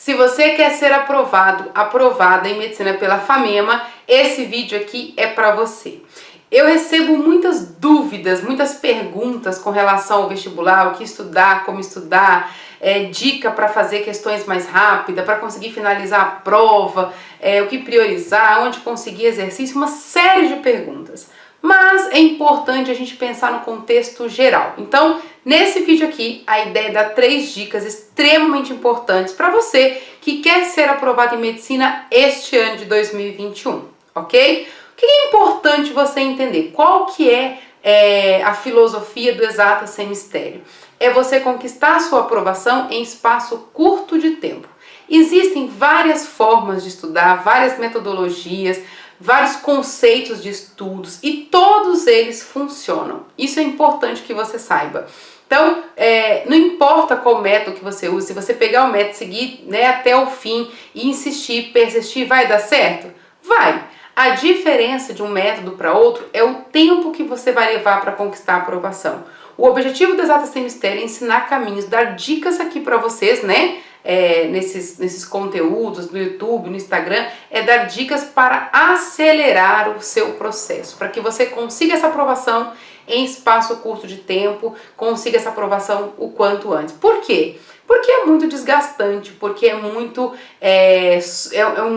Se você quer ser aprovado, aprovada em medicina pela FAMEMA, esse vídeo aqui é para você. Eu recebo muitas dúvidas, muitas perguntas com relação ao vestibular, o que estudar, como estudar, dica para fazer questões mais rápidas, para conseguir finalizar a prova, o que priorizar, onde conseguir exercício, uma série de perguntas. Mas é importante a gente pensar no contexto geral. Então, nesse vídeo aqui, a ideia é dar 3 dicas extremamente importantes para você que quer ser aprovado em medicina este ano de 2021, ok? O que é importante você entender? Qual que é a filosofia do Exatas Sem Mistério? É você conquistar a sua aprovação em espaço curto de tempo. Existem várias formas de estudar, várias metodologias, vários conceitos de estudos e todos eles funcionam. Isso é importante que você saiba. Então, não importa qual método que você use, se você pegar o método, seguir até o fim e insistir, persistir, vai dar certo? Vai! A diferença de um método para outro é o tempo que você vai levar para conquistar a aprovação. O objetivo do Exatas Sem Mistério é ensinar caminhos, dar dicas aqui para vocês, nesses conteúdos no YouTube, no Instagram, é dar dicas para acelerar o seu processo, para que você consiga essa aprovação em espaço curto de tempo, consiga essa aprovação o quanto antes. Por quê? Porque é muito desgastante, porque é um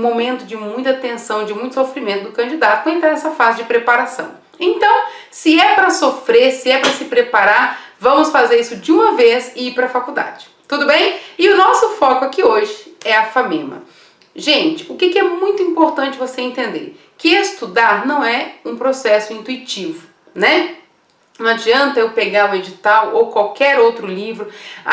momento de muita tensão, de muito sofrimento do candidato para entrar nessa fase de preparação. Então, se é para sofrer, se é para se preparar, vamos fazer isso de uma vez e ir para a faculdade. Tudo bem? E o nosso foco aqui hoje é a FAMEMA. Gente, o que é muito importante você entender? Que estudar não é um processo intuitivo, né? Não adianta eu pegar o edital ou qualquer outro livro.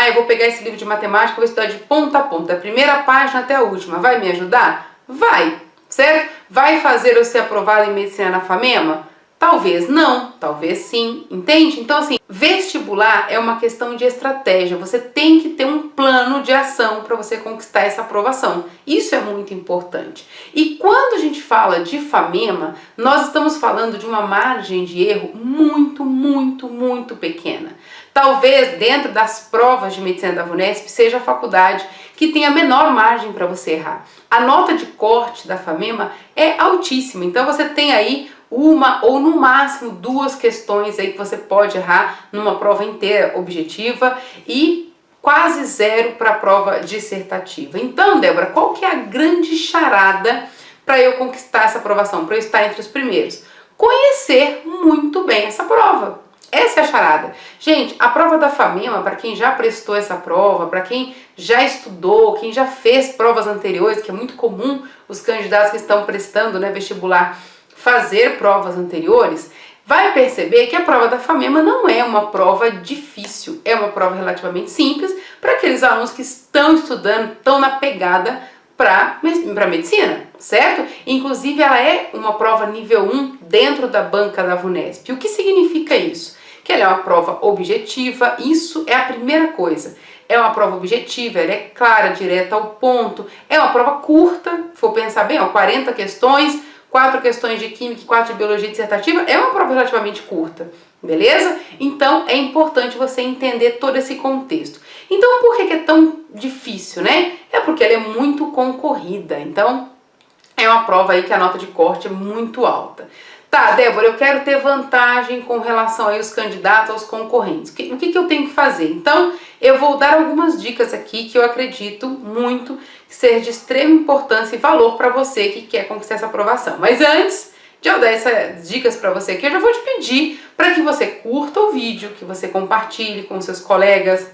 Eu vou pegar esse livro de matemática, vou estudar de ponta a ponta, da primeira página até a última. Vai me ajudar? Vai, certo? Vai fazer eu ser aprovado em medicina na FAMEMA? Talvez não, talvez sim, entende? Então assim, vestibular é uma questão de estratégia, você tem que ter um plano de ação para você conquistar essa aprovação, isso é muito importante. E quando a gente fala de FAMEMA, nós estamos falando de uma margem de erro muito, muito, muito pequena. Talvez dentro das provas de medicina da VUNESP seja a faculdade que tem a menor margem para você errar. A nota de corte da FAMEMA é altíssima, então você tem aí uma ou no máximo 2 questões aí que você pode errar numa prova inteira objetiva e quase 0 para a prova dissertativa. Então, Débora, qual que é a grande charada para eu conquistar essa aprovação, para eu estar entre os primeiros? Conhecer muito bem essa prova. Essa é a charada. Gente, a prova da FAMEMA, para quem já prestou essa prova, para quem já estudou, quem já fez provas anteriores, que é muito comum os candidatos que estão prestando vestibular fazer provas anteriores, vai perceber que a prova da FAMEMA não é uma prova difícil, é uma prova relativamente simples para aqueles alunos que estão estudando, estão na pegada para medicina, certo? Inclusive ela é uma prova nível 1 dentro da banca da VUNESP. O que significa isso? Que ela é uma prova objetiva, isso é a primeira coisa. É uma prova objetiva, ela é clara, direta ao ponto, é uma prova curta, se for pensar bem, 40 questões, 4 questões de química e 4 de biologia dissertativa, é uma prova relativamente curta, beleza? Então é importante você entender todo esse contexto. Então por que é tão difícil, né? É porque ela é muito concorrida, então é uma prova aí que a nota de corte é muito alta. Tá, Débora, eu quero ter vantagem com relação aí aos candidatos, aos concorrentes. O que eu tenho que fazer? Então, eu vou dar algumas dicas aqui que eu acredito muito que seja de extrema importância e valor para você que quer conquistar essa aprovação. Mas antes de eu dar essas dicas para você aqui, eu já vou te pedir para que você curta o vídeo, que você compartilhe com seus colegas,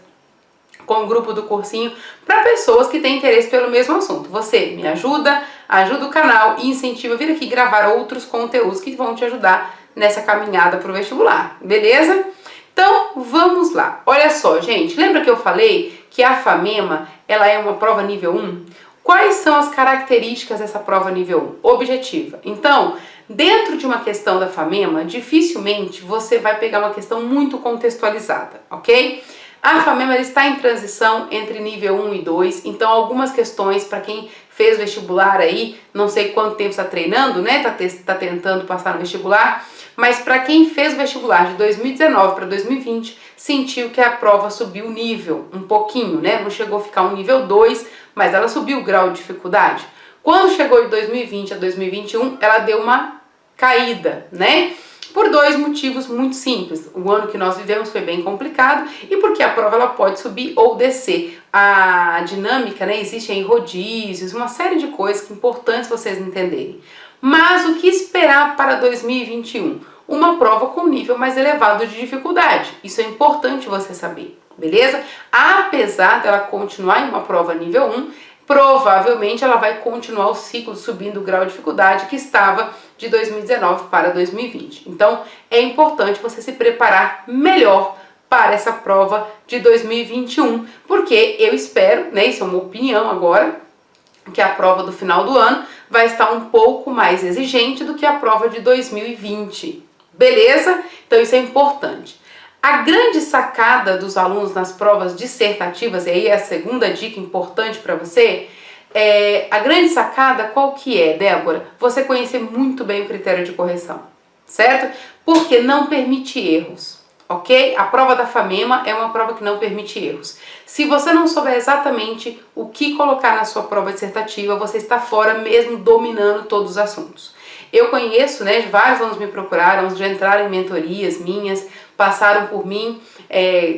com o grupo do cursinho, para pessoas que têm interesse pelo mesmo assunto. Você me ajuda, ajuda o canal e incentiva a vir aqui gravar outros conteúdos que vão te ajudar nessa caminhada para o vestibular, beleza? Então, vamos lá. Olha só, gente, lembra que eu falei que a FAMEMA, ela é uma prova nível 1? Quais são as características dessa prova nível 1? Objetiva. Então, dentro de uma questão da FAMEMA, dificilmente você vai pegar uma questão muito contextualizada, ok? A FAMEMA está em transição entre nível 1 e 2, então algumas questões para quem fez vestibular aí, não sei quanto tempo está treinando, tá tentando passar no vestibular, mas para quem fez o vestibular de 2019 para 2020, sentiu que a prova subiu o nível um pouquinho, né? Não chegou a ficar um nível 2, mas ela subiu o grau de dificuldade. Quando chegou de 2020 a 2021, ela deu uma caída, né? Por dois motivos muito simples. O ano que nós vivemos foi bem complicado e porque a prova ela pode subir ou descer. A dinâmica, né, existe aí rodízios, uma série de coisas que é importante vocês entenderem. Mas o que esperar para 2021? Uma prova com nível mais elevado de dificuldade. Isso é importante você saber, beleza? Apesar dela continuar em uma prova nível 1, provavelmente ela vai continuar o ciclo subindo o grau de dificuldade que estava de 2019 para 2020. Então, é importante você se preparar melhor para essa prova de 2021, porque eu espero, né, isso é uma opinião agora, que a prova do final do ano vai estar um pouco mais exigente do que a prova de 2020, beleza? Então isso é importante. A grande sacada dos alunos nas provas dissertativas, e aí é a segunda dica importante para você, a grande sacada qual que é, Débora? Você conhecer muito bem o critério de correção, certo? Porque não permite erros, ok? A prova da FAMEMA é uma prova que não permite erros. Se você não souber exatamente o que colocar na sua prova dissertativa, você está fora mesmo dominando todos os assuntos. Eu conheço, né, vários alunos me procuraram, já entraram em mentorias minhas, passaram por mim,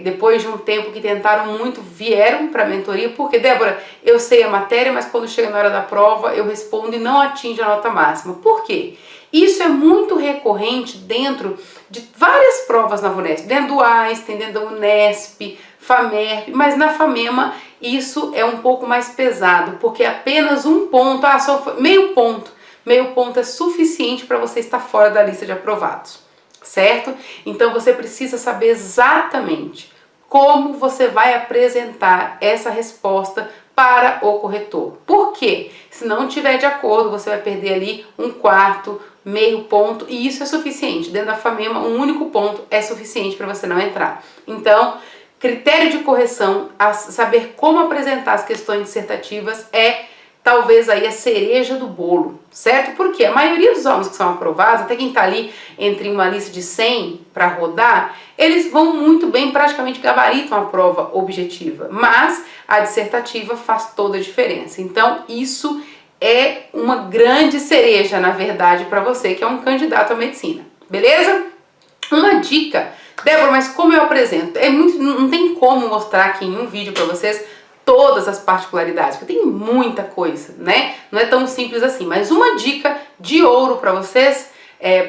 depois de um tempo que tentaram muito, vieram para a mentoria, porque, Débora, eu sei a matéria, mas quando chega na hora da prova, eu respondo e não atinge a nota máxima. Por quê? Isso é muito recorrente dentro de várias provas na VUNESP, dentro do Einstein, dentro da Unesp, FAMERP, mas na FAMEMA isso é um pouco mais pesado, porque apenas um ponto, só meio ponto é suficiente para você estar fora da lista de aprovados, certo? Então você precisa saber exatamente como você vai apresentar essa resposta para o corretor. Por quê? Se não tiver de acordo, você vai perder ali um quarto, meio ponto, e isso é suficiente. Dentro da FAMEMA, um único ponto é suficiente para você não entrar. Então, critério de correção, saber como apresentar as questões dissertativas é talvez aí a cereja do bolo, certo? Porque a maioria dos alunos que são aprovados, até quem está ali entre uma lista de 100 para rodar, eles vão muito bem, praticamente gabaritam a prova objetiva, mas a dissertativa faz toda a diferença. Então isso é uma grande cereja, na verdade, para você que é um candidato à medicina, beleza? Uma dica, Débora, mas como eu apresento? Não tem como mostrar aqui em um vídeo para vocês todas as particularidades, porque tem muita coisa, né? Não é tão simples assim, mas uma dica de ouro para vocês,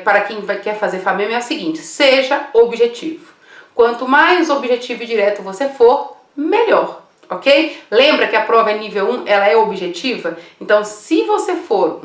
para quem quer fazer FAMEMA, é o seguinte: seja objetivo. Quanto mais objetivo e direto você for, melhor, ok? Lembra que a prova é nível 1, ela é objetiva? Então, se você for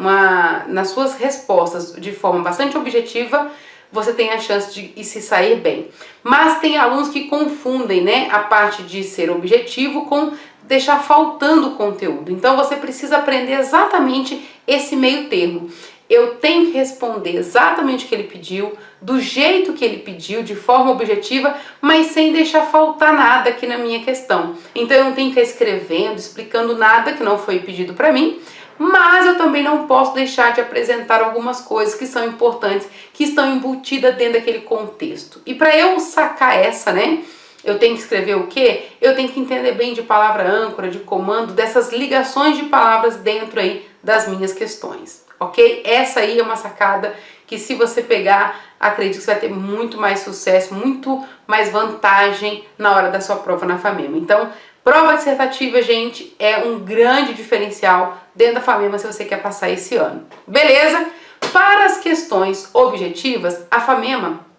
nas suas respostas de forma bastante objetiva, você tem a chance de se sair bem. Mas tem alunos que confundem, né, a parte de ser objetivo com deixar faltando conteúdo. Então você precisa aprender exatamente esse meio termo. Eu tenho que responder exatamente o que ele pediu, do jeito que ele pediu, de forma objetiva, mas sem deixar faltar nada aqui na minha questão. Então eu não tenho que ir escrevendo, explicando nada que não foi pedido para mim, mas eu também não posso deixar de apresentar algumas coisas que são importantes, que estão embutidas dentro daquele contexto. E para eu sacar essa, né, eu tenho que escrever o quê? Eu tenho que entender bem de palavra âncora, de comando, dessas ligações de palavras dentro aí das minhas questões, ok? Essa aí é uma sacada que, se você pegar, acredito que você vai ter muito mais sucesso, muito mais vantagem na hora da sua prova na FAMEMA. Então, prova dissertativa, gente, é um grande diferencial dentro da FAMEMA se você quer passar esse ano, beleza? Para as questões objetivas, a FAMEMA,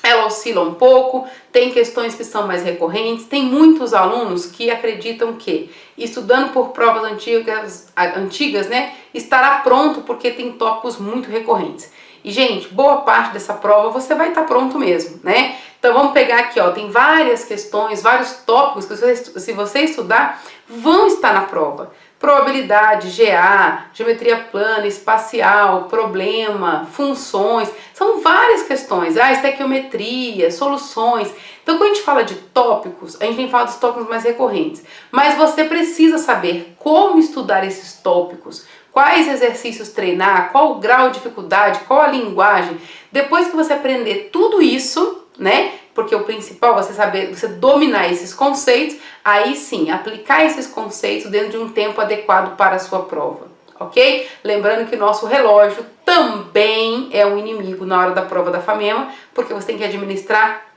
ela oscila um pouco, tem questões que são mais recorrentes, tem muitos alunos que acreditam que estudando por provas antigas, né, estará pronto porque tem tópicos muito recorrentes. E, gente, boa parte dessa prova você vai estar pronto mesmo, né? Então vamos pegar aqui, ó, tem várias questões, vários tópicos que se você estudar, vão estar na prova. Probabilidade, GA, geometria plana, espacial, problema, funções, são várias questões, estequiometria, soluções. Então quando a gente fala de tópicos, a gente tem que falar dos tópicos mais recorrentes, mas você precisa saber como estudar esses tópicos, quais exercícios treinar, qual o grau de dificuldade, qual a linguagem. Depois que você aprender tudo isso, né, porque o principal é você saber, você dominar esses conceitos, aí sim, aplicar esses conceitos dentro de um tempo adequado para a sua prova, ok? Lembrando que o nosso relógio também é um inimigo na hora da prova da FAMEMA, porque você tem que administrar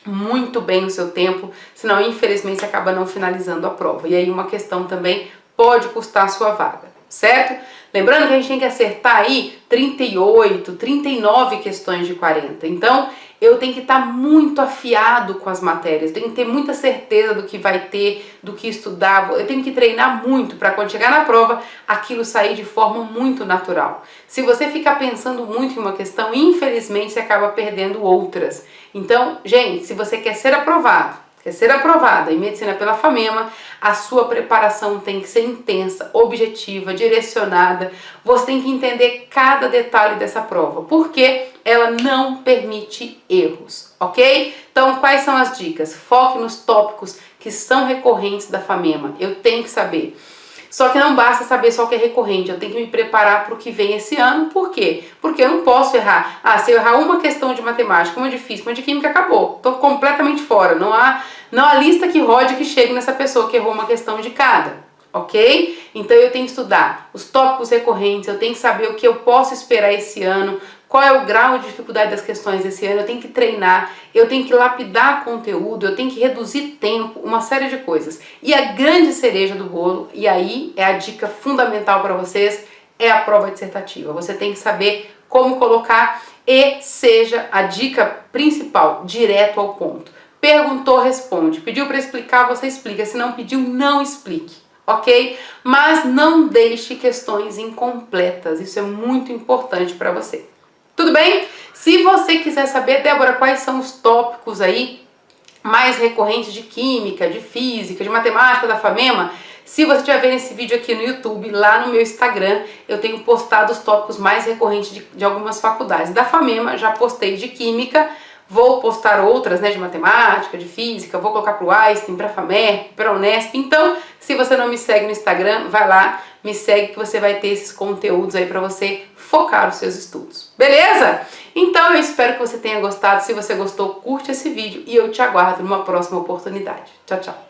muito bem o seu tempo, senão infelizmente você acaba não finalizando a prova. E aí uma questão também pode custar a sua vaga, certo? Lembrando que a gente tem que acertar aí 38, 39 questões de 40. Então, eu tenho que estar muito afiado com as matérias, tenho que ter muita certeza do que vai ter, do que estudar, eu tenho que treinar muito para quando chegar na prova, aquilo sair de forma muito natural. Se você ficar pensando muito em uma questão, infelizmente você acaba perdendo outras. Então, gente, se você quer ser aprovada em medicina pela FAMEMA, a sua preparação tem que ser intensa, objetiva, direcionada. Você tem que entender cada detalhe dessa prova, porque ela não permite erros, ok? Então, quais são as dicas? Foque nos tópicos que são recorrentes da FAMEMA. Eu tenho que saber. Só que não basta saber só o que é recorrente, eu tenho que me preparar para o que vem esse ano. Por quê? Porque eu não posso errar. Se eu errar uma questão de matemática, uma de física, uma de química, acabou. Estou completamente fora. Não há lista que rode que chegue nessa pessoa que errou uma questão de cada. Ok? Então eu tenho que estudar os tópicos recorrentes, eu tenho que saber o que eu posso esperar esse ano, qual é o grau de dificuldade das questões desse ano, eu tenho que treinar, eu tenho que lapidar conteúdo, eu tenho que reduzir tempo, uma série de coisas. E a grande cereja do bolo, e aí é a dica fundamental para vocês, é a prova dissertativa. Você tem que saber como colocar e seja a dica principal, direto ao ponto. Perguntou, responde. Pediu para explicar, você explica. Se não pediu, não explique, ok? Mas não deixe questões incompletas. Isso é muito importante para você. Tudo bem? Se você quiser saber, Débora, quais são os tópicos aí mais recorrentes de química, de física, de matemática da FAMEMA, se você estiver vendo esse vídeo aqui no YouTube, lá no meu Instagram, eu tenho postado os tópicos mais recorrentes de algumas faculdades. Da FAMEMA, já postei de química, vou postar outras, né, de matemática, de física, vou colocar para o Einstein, para a FAMERP, para a Unesp. Então, se você não me segue no Instagram, vai lá, me segue que você vai ter esses conteúdos aí para você focar os seus estudos. Beleza? Então, eu espero que você tenha gostado. Se você gostou, curte esse vídeo e eu te aguardo numa próxima oportunidade. Tchau, tchau!